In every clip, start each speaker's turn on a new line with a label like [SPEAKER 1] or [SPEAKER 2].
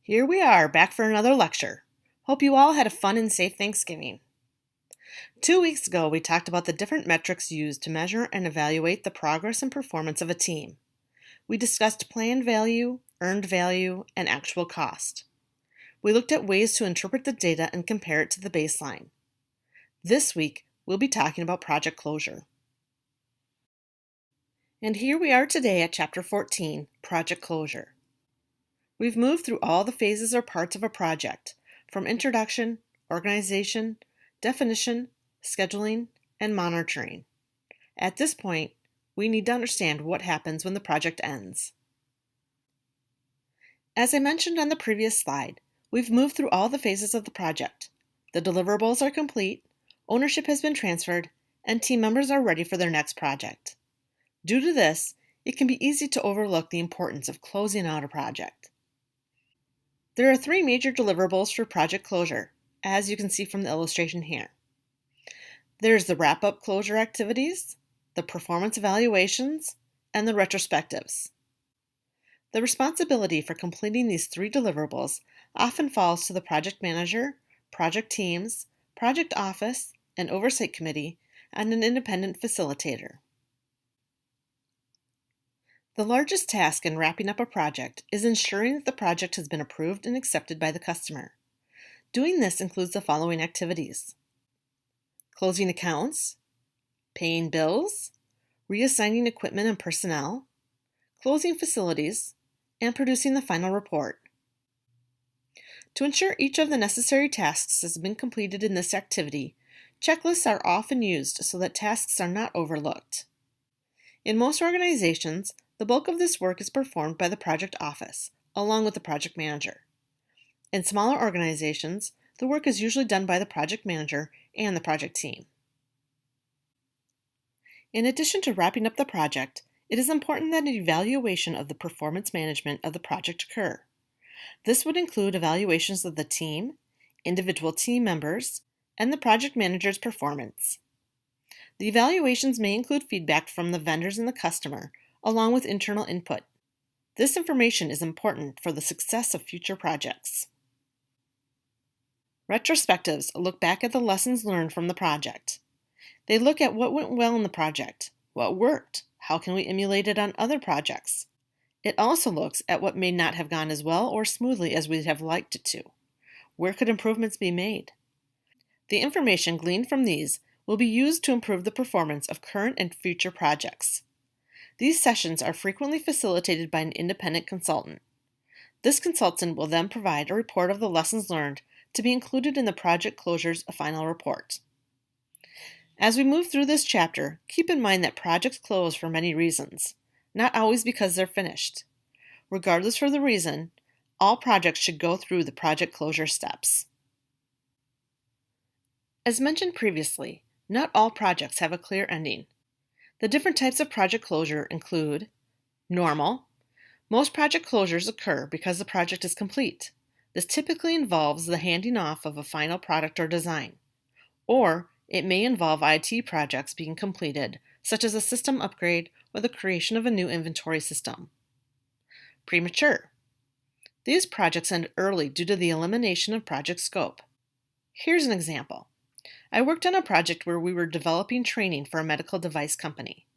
[SPEAKER 1] Here we are, back for another lecture. Hope you all had a fun and safe Thanksgiving. 2 weeks ago, we talked about the different metrics used to measure and evaluate the progress and performance of a team. We discussed planned value, earned value, and actual cost. We looked at ways to interpret the data and compare it to the baseline. This week, we'll be talking about project closure. And here we are today at Chapter 14, Project Closure. We've moved through all the phases or parts of a project, from introduction, organization, definition, scheduling, and monitoring. At this point, we need to understand what happens when the project ends. As I mentioned on the previous slide, we've moved through all the phases of the project. The deliverables are complete, ownership has been transferred, and team members are ready for their next project. Due to this, it can be easy to overlook the importance of closing out a project. There are 3 major deliverables for project closure, as you can see from the illustration here. There's the wrap-up closure activities, the performance evaluations, and the retrospectives. The responsibility for completing these 3 deliverables often falls to the project manager, project teams, project office, an oversight committee, and an independent facilitator. The largest task in wrapping up a project is ensuring that the project has been approved and accepted by the customer. Doing this includes the following activities: closing accounts, paying bills, reassigning equipment and personnel, closing facilities, and producing the final report. To ensure each of the necessary tasks has been completed in this activity, checklists are often used so that tasks are not overlooked. In most organizations, the bulk of this work is performed by the project office, along with the project manager. In smaller organizations, the work is usually done by the project manager and the project team. In addition to wrapping up the project, it is important that an evaluation of the performance management of the project occur. This would include evaluations of the team, individual team members, and the project manager's performance. The evaluations may include feedback from the vendors and the customer, along with internal input. This information is important for the success of future projects. Retrospectives look back at the lessons learned from the project. They look at what went well in the project, what worked, how can we emulate it on other projects. It also looks at what may not have gone as well or smoothly as we'd have liked it to. Where could improvements be made? The information gleaned from these will be used to improve the performance of current and future projects. These sessions are frequently facilitated by an independent consultant. This consultant will then provide a report of the lessons learned to be included in the project closure's final report. As we move through this chapter, keep in mind that projects close for many reasons, not always because they're finished. Regardless of the reason, all projects should go through the project closure steps. As mentioned previously, not all projects have a clear ending. The different types of project closure include normal. Most project closures occur because the project is complete. This typically involves the handing off of a final product or design. Or it may involve IT projects being completed, such as a system upgrade or the creation of a new inventory system. Premature. These projects end early due to the elimination of project scope. Here's an example. I worked on a project where we were developing training for a medical device company.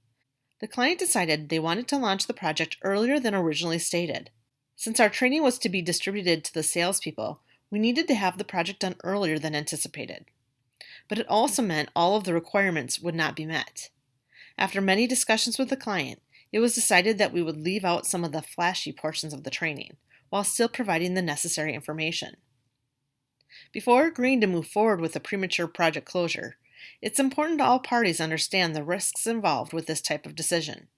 [SPEAKER 1] The client decided they wanted to launch the project earlier than originally stated. Since our training was to be distributed to the salespeople, we needed to have the project done earlier than anticipated. But it also meant all of the requirements would not be met. After many discussions with the client, it was decided that we would leave out some of the flashy portions of the training, while still providing the necessary information. Before agreeing to move forward with a premature project closure, it's important all parties understand the risks involved with this type of decision.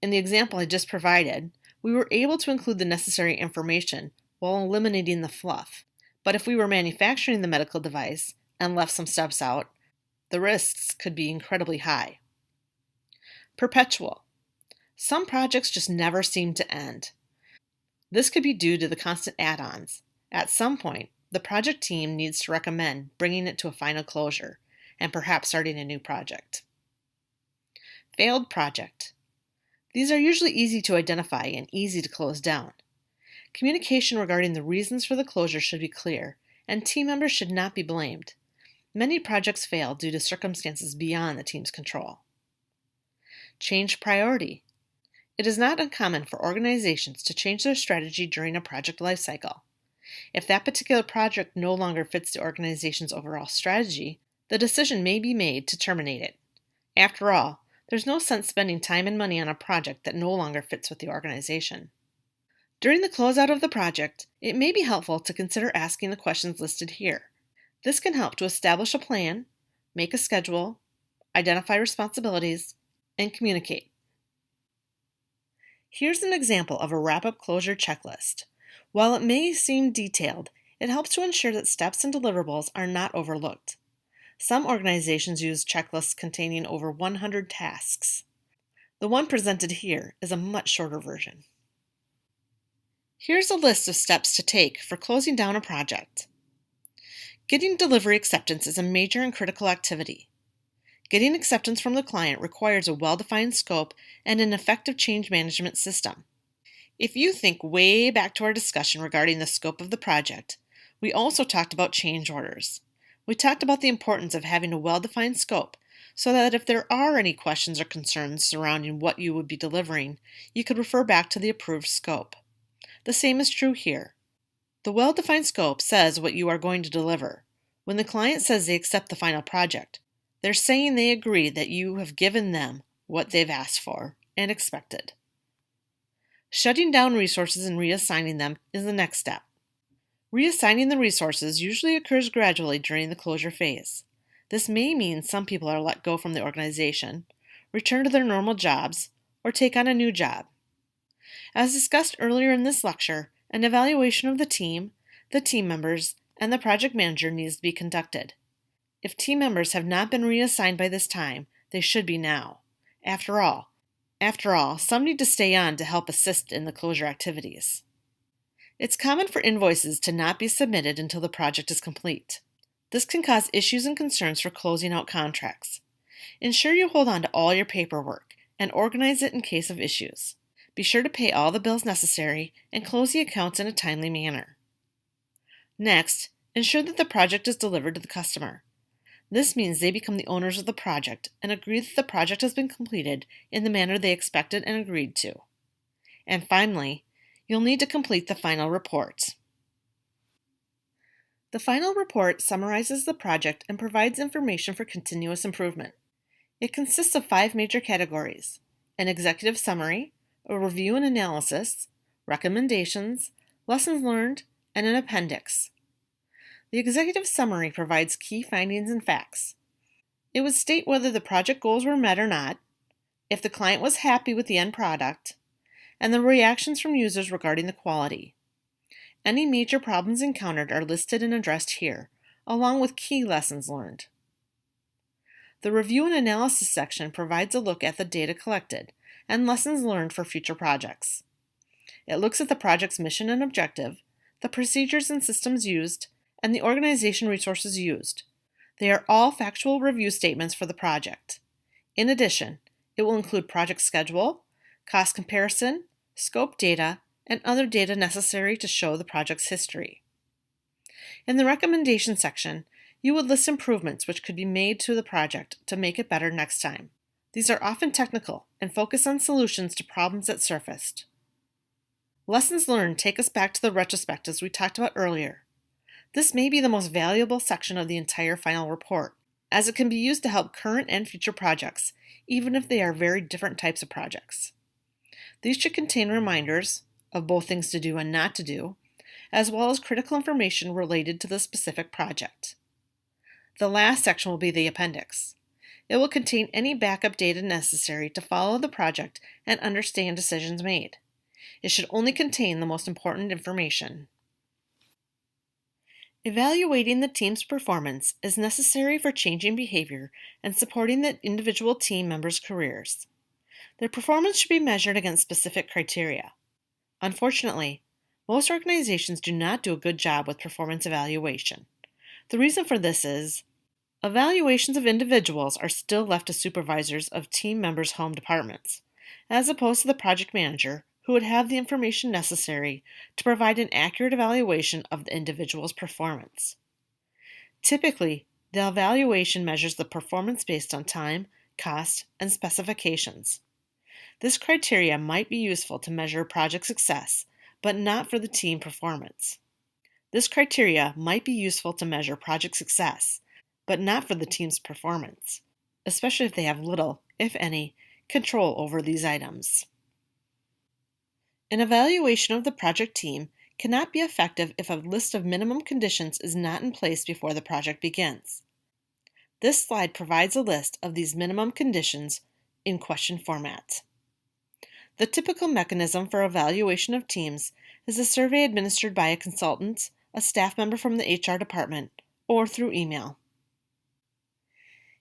[SPEAKER 1] In the example I just provided, we were able to include the necessary information while eliminating the fluff. But if we were manufacturing the medical device and left some steps out, the risks could be incredibly high. Perpetual. Some projects just never seem to end. This could be due to the constant add-ons. At some point, the project team needs to recommend bringing it to a final closure and perhaps starting a new project. Failed project. These are usually easy to identify and easy to close down. Communication regarding the reasons for the closure should be clear, and team members should not be blamed. Many projects fail due to circumstances beyond the team's control. Change priority. It is not uncommon for organizations to change their strategy during a project lifecycle. If that particular project no longer fits the organization's overall strategy, the decision may be made to terminate it. After all, there's no sense spending time and money on a project that no longer fits with the organization. During the closeout of the project, it may be helpful to consider asking the questions listed here. This can help to establish a plan, make a schedule, identify responsibilities, and communicate. Here's an example of a wrap-up closure checklist. While it may seem detailed, it helps to ensure that steps and deliverables are not overlooked. Some organizations use checklists containing over 100 tasks. The one presented here is a much shorter version. Here's a list of steps to take for closing down a project. Getting delivery acceptance is a major and critical activity. Getting acceptance from the client requires a well-defined scope and an effective change management system. If you think way back to our discussion regarding the scope of the project, we also talked about change orders. We talked about the importance of having a well-defined scope so that if there are any questions or concerns surrounding what you would be delivering, you could refer back to the approved scope. The same is true here. The well-defined scope says what you are going to deliver. When the client says they accept the final project, they're saying they agree that you have given them what they've asked for and expected. Shutting down resources and reassigning them is the next step. Reassigning the resources usually occurs gradually during the closure phase. This may mean some people are let go from the organization, return to their normal jobs, or take on a new job. As discussed earlier in this lecture, an evaluation of the team members, and the project manager needs to be conducted. If team members have not been reassigned by this time, they should be now. After all, some need to stay on to help assist in the closure activities. It's common for invoices to not be submitted until the project is complete. This can cause issues and concerns for closing out contracts. Ensure you hold on to all your paperwork and organize it in case of issues. Be sure to pay all the bills necessary and close the accounts in a timely manner. Next, ensure that the project is delivered to the customer. This means they become the owners of the project and agree that the project has been completed in the manner they expected and agreed to. And finally, you'll need to complete the final report. The final report summarizes the project and provides information for continuous improvement. It consists of 5 major categories: an executive summary, a review and analysis, recommendations, lessons learned, and an appendix. The executive summary provides key findings and facts. It would state whether the project goals were met or not, if the client was happy with the end product, and the reactions from users regarding the quality. Any major problems encountered are listed and addressed here, along with key lessons learned. The review and analysis section provides a look at the data collected and lessons learned for future projects. It looks at the project's mission and objective, the procedures and systems used, and the organization resources used. They are all factual review statements for the project. In addition, it will include project schedule, cost comparison, scope data, and other data necessary to show the project's history. In the recommendation section, you would list improvements which could be made to the project to make it better next time. These are often technical and focus on solutions to problems that surfaced. Lessons learned take us back to the retrospectives we talked about earlier. This may be the most valuable section of the entire final report, as it can be used to help current and future projects, even if they are very different types of projects. These should contain reminders of both things to do and not to do, as well as critical information related to the specific project. The last section will be the appendix. It will contain any backup data necessary to follow the project and understand decisions made. It should only contain the most important information. Evaluating the team's performance is necessary for changing behavior and supporting the individual team members' careers. Their performance should be measured against specific criteria. Unfortunately, most organizations do not do a good job with performance evaluation. The reason for this is evaluations of individuals are still left to supervisors of team members' home departments, as opposed to the project manager, who would have the information necessary to provide an accurate evaluation of the individual's performance. Typically, the evaluation measures the performance based on time, cost, and specifications. This criteria might be useful to measure project success, but not for the team performance. This criteria might be useful to measure project success, but not for the team's performance, especially if they have little, if any, control over these items. An evaluation of the project team cannot be effective if a list of minimum conditions is not in place before the project begins. This slide provides a list of these minimum conditions in question format. The typical mechanism for evaluation of teams is a survey administered by a consultant, a staff member from the HR department, or through email.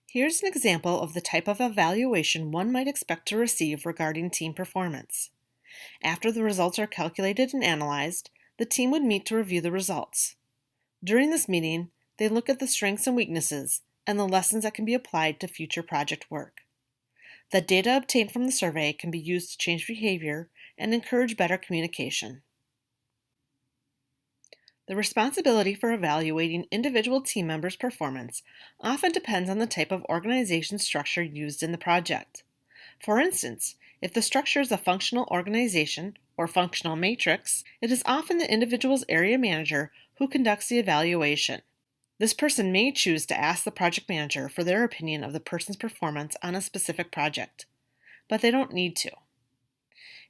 [SPEAKER 1] Here's an example of the type of evaluation one might expect to receive regarding team performance. After the results are calculated and analyzed, the team would meet to review the results. During this meeting, they look at the strengths and weaknesses and the lessons that can be applied to future project work. The data obtained from the survey can be used to change behavior and encourage better communication. The responsibility for evaluating individual team members' performance often depends on the type of organization structure used in the project. For instance, if the structure is a functional organization or functional matrix, it is often the individual's area manager who conducts the evaluation. This person may choose to ask the project manager for their opinion of the person's performance on a specific project, but they don't need to.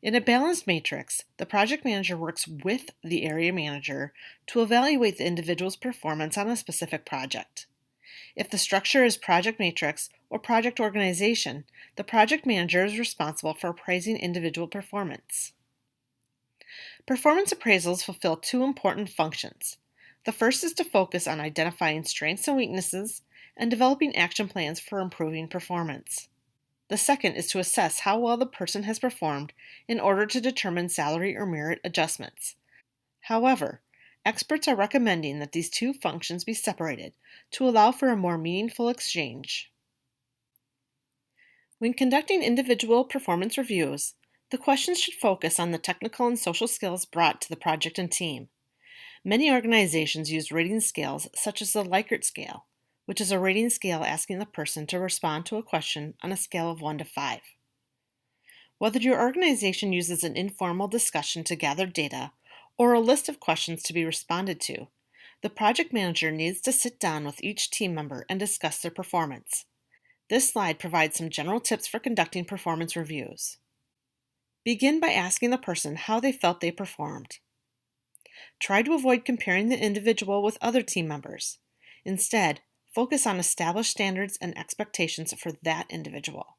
[SPEAKER 1] In a balanced matrix, the project manager works with the area manager to evaluate the individual's performance on a specific project. If the structure is project matrix or project organization, the project manager is responsible for appraising individual performance. Performance appraisals fulfill two important functions. The first is to focus on identifying strengths and weaknesses and developing action plans for improving performance. The second is to assess how well the person has performed in order to determine salary or merit adjustments. However, experts are recommending that these two functions be separated to allow for a more meaningful exchange. When conducting individual performance reviews, the questions should focus on the technical and social skills brought to the project and team. Many organizations use rating scales such as the Likert scale, which is a rating scale asking the person to respond to a question on a scale of 1 to 5. Whether your organization uses an informal discussion to gather data or a list of questions to be responded to, the project manager needs to sit down with each team member and discuss their performance. This slide provides some general tips for conducting performance reviews. Begin by asking the person how they felt they performed. Try to avoid comparing the individual with other team members. Instead, focus on established standards and expectations for that individual.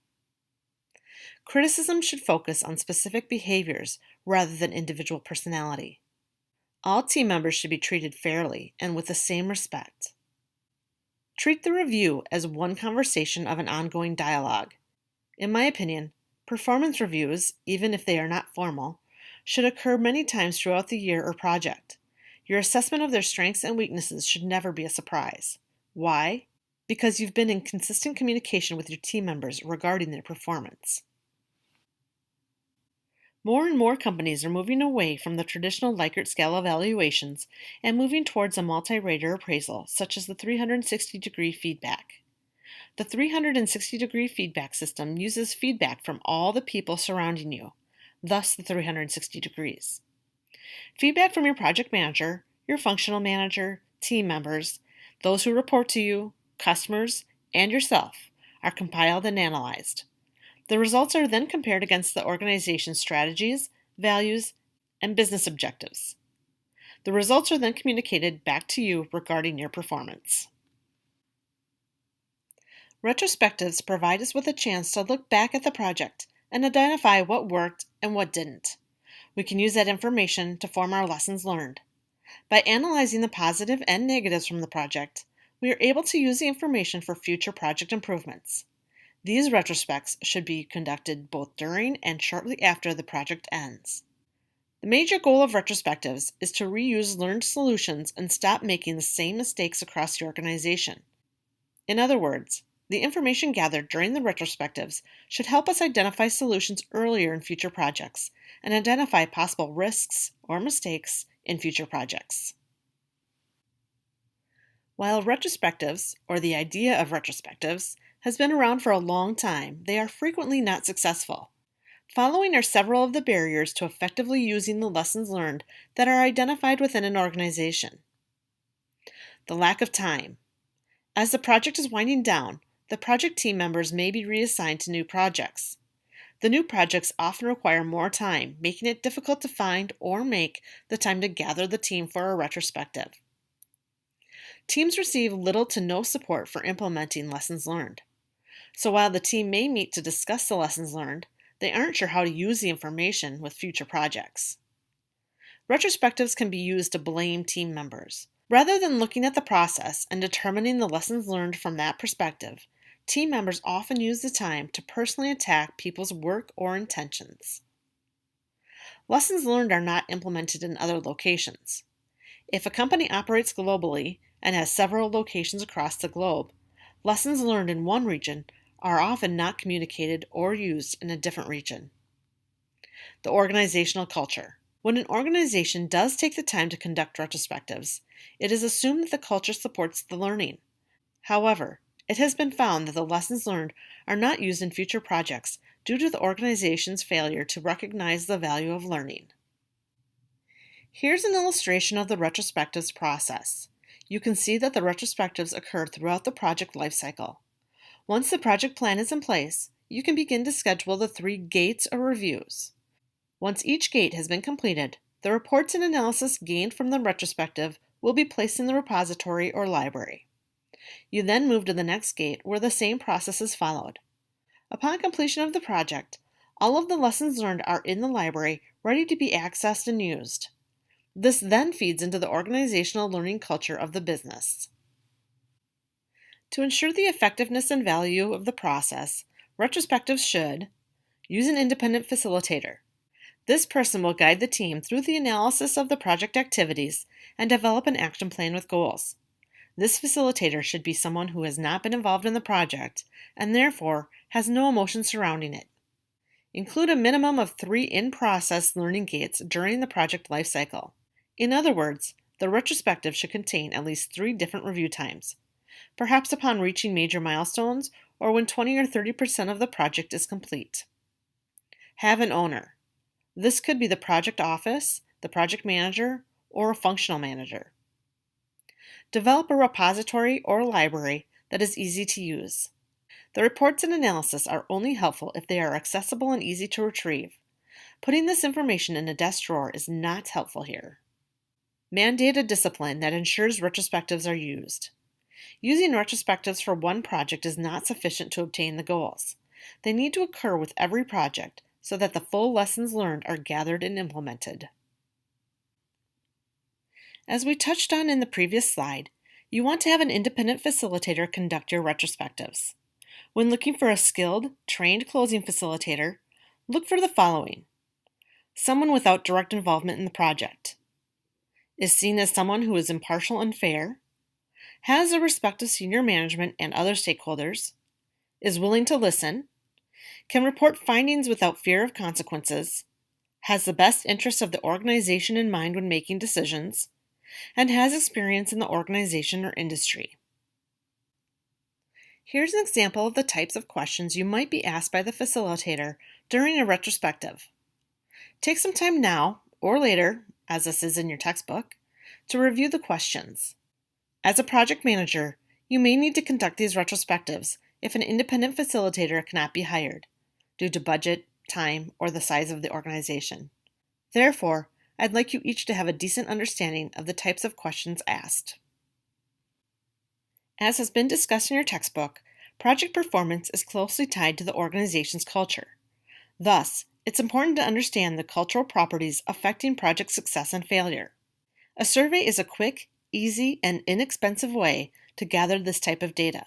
[SPEAKER 1] Criticism should focus on specific behaviors rather than individual personality. All team members should be treated fairly and with the same respect. Treat the review as one conversation of an ongoing dialogue. In my opinion, performance reviews, even if they are not formal, should occur many times throughout the year or project. Your assessment of their strengths and weaknesses should never be a surprise. Why? Because you've been in consistent communication with your team members regarding their performance. More and more companies are moving away from the traditional Likert scale evaluations and moving towards a multi-rater appraisal, such as the 360-degree feedback. The 360-degree feedback system uses feedback from all the people surrounding you, thus the 360 degrees. Feedback from your project manager, your functional manager, team members, those who report to you, customers, and yourself are compiled and analyzed. The results are then compared against the organization's strategies, values, and business objectives. The results are then communicated back to you regarding your performance. Retrospectives provide us with a chance to look back at the project and identify what worked and what didn't. We can use that information to form our lessons learned. By analyzing the positive and negatives from the project, we are able to use the information for future project improvements. These retrospects should be conducted both during and shortly after the project ends. The major goal of retrospectives is to reuse learned solutions and stop making the same mistakes across the organization. In other words, the information gathered during the retrospectives should help us identify solutions earlier in future projects and identify possible risks or mistakes in future projects. While retrospectives, or the idea of retrospectives, has been around for a long time, they are frequently not successful. Following are several of the barriers to effectively using the lessons learned that are identified within an organization. The lack of time. As the project is winding down, the project team members may be reassigned to new projects. The new projects often require more time, making it difficult to find or make the time to gather the team for a retrospective. Teams receive little to no support for implementing lessons learned. So while the team may meet to discuss the lessons learned, they aren't sure how to use the information with future projects. Retrospectives can be used to blame team members. Rather than looking at the process and determining the lessons learned from that perspective, team members often use the time to personally attack people's work or intentions. Lessons learned are not implemented in other locations. If a company operates globally and has several locations across the globe, lessons learned in one region are often not communicated or used in a different region. The organizational culture. When an organization does take the time to conduct retrospectives, it is assumed that the culture supports the learning. However, it has been found that the lessons learned are not used in future projects due to the organization's failure to recognize the value of learning. Here's an illustration of the retrospectives process. You can see that the retrospectives occur throughout the project lifecycle. Once the project plan is in place, you can begin to schedule the 3 gates or reviews. Once each gate has been completed, the reports and analysis gained from the retrospective will be placed in the repository or library. You then move to the next gate where the same process is followed. Upon completion of the project, all of the lessons learned are in the library ready to be accessed and used. This then feeds into the organizational learning culture of the business. To ensure the effectiveness and value of the process, retrospectives should use an independent facilitator. This person will guide the team through the analysis of the project activities and develop an action plan with goals. This facilitator should be someone who has not been involved in the project and therefore has no emotion surrounding it. Include a minimum of 3 in-process learning gates during the project lifecycle. In other words, the retrospective should contain at least 3 different review times, perhaps upon reaching major milestones or when 20 or 30% of the project is complete. Have an owner. This could be the project office, the project manager, or a functional manager. Develop a repository or library that is easy to use. The reports and analysis are only helpful if they are accessible and easy to retrieve. Putting this information in a desk drawer is not helpful here. Mandate a discipline that ensures retrospectives are used. Using retrospectives for one project is not sufficient to obtain the goals. They need to occur with every project so that the full lessons learned are gathered and implemented. As we touched on in the previous slide, you want to have an independent facilitator conduct your retrospectives. When looking for a skilled, trained closing facilitator, look for the following. Someone without direct involvement in the project. Is seen as someone who is impartial and fair. Has a respect of senior management and other stakeholders. Is willing to listen. Can report findings without fear of consequences. Has the best interests of the organization in mind when making decisions. And has experience in the organization or industry. Here's an example of the types of questions you might be asked by the facilitator during a retrospective. Take some time now or later, as this is in your textbook, to review the questions. As a project manager, you may need to conduct these retrospectives if an independent facilitator cannot be hired due to budget, time, or the size of the organization. Therefore, I'd like you each to have a decent understanding of the types of questions asked. As has been discussed in your textbook, project performance is closely tied to the organization's culture. Thus, it's important to understand the cultural properties affecting project success and failure. A survey is a quick, easy, and inexpensive way to gather this type of data.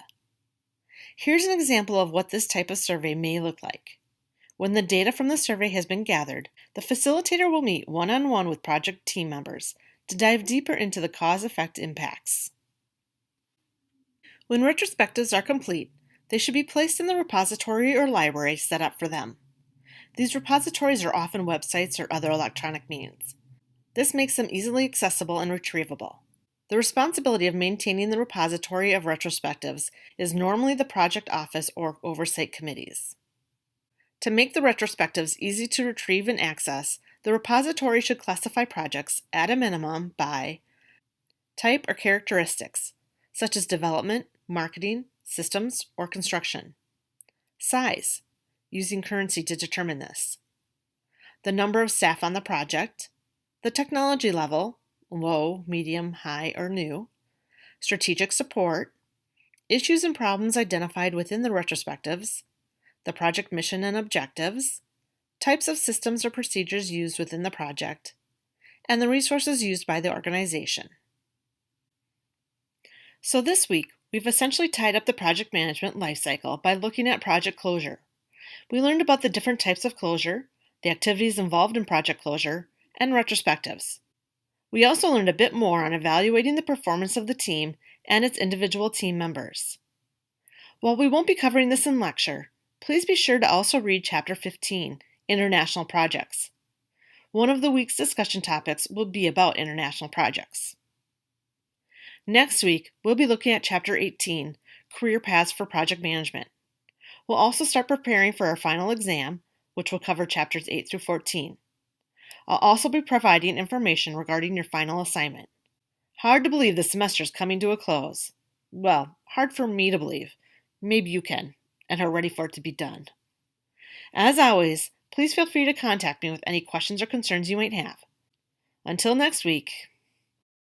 [SPEAKER 1] Here's an example of what this type of survey may look like. When the data from the survey has been gathered, the facilitator will meet one-on-one with project team members to dive deeper into the cause-effect impacts. When retrospectives are complete, they should be placed in the repository or library set up for them. These repositories are often websites or other electronic means. This makes them easily accessible and retrievable. The responsibility of maintaining the repository of retrospectives is normally the project office or oversight committees. To make the retrospectives easy to retrieve and access, the repository should classify projects at a minimum by type or characteristics, such as development, marketing, systems, or construction. Size, using currency to determine this. The number of staff on the project. The technology level, low, medium, high, or new. Strategic support. Issues and problems identified within the retrospectives. The project mission and objectives. Types of systems or procedures used within the project. And the resources used by the organization. So this week, we've essentially tied up the project management lifecycle by looking at project closure. We learned about the different types of closure, the activities involved in project closure, and retrospectives. We also learned a bit more on evaluating the performance of the team and its individual team members. While we won't be covering this in lecture, please be sure to also read Chapter 15, International Projects. One of the week's discussion topics will be about international projects. Next week, we'll be looking at Chapter 18, Career Paths for Project Management. We'll also start preparing for our final exam, which will cover Chapters 8 through 14. I'll also be providing information regarding your final assignment. Hard to believe the semester is coming to a close. Well, hard for me to believe. Maybe you can, and are ready for it to be done. As always, please feel free to contact me with any questions or concerns you might have. Until next week,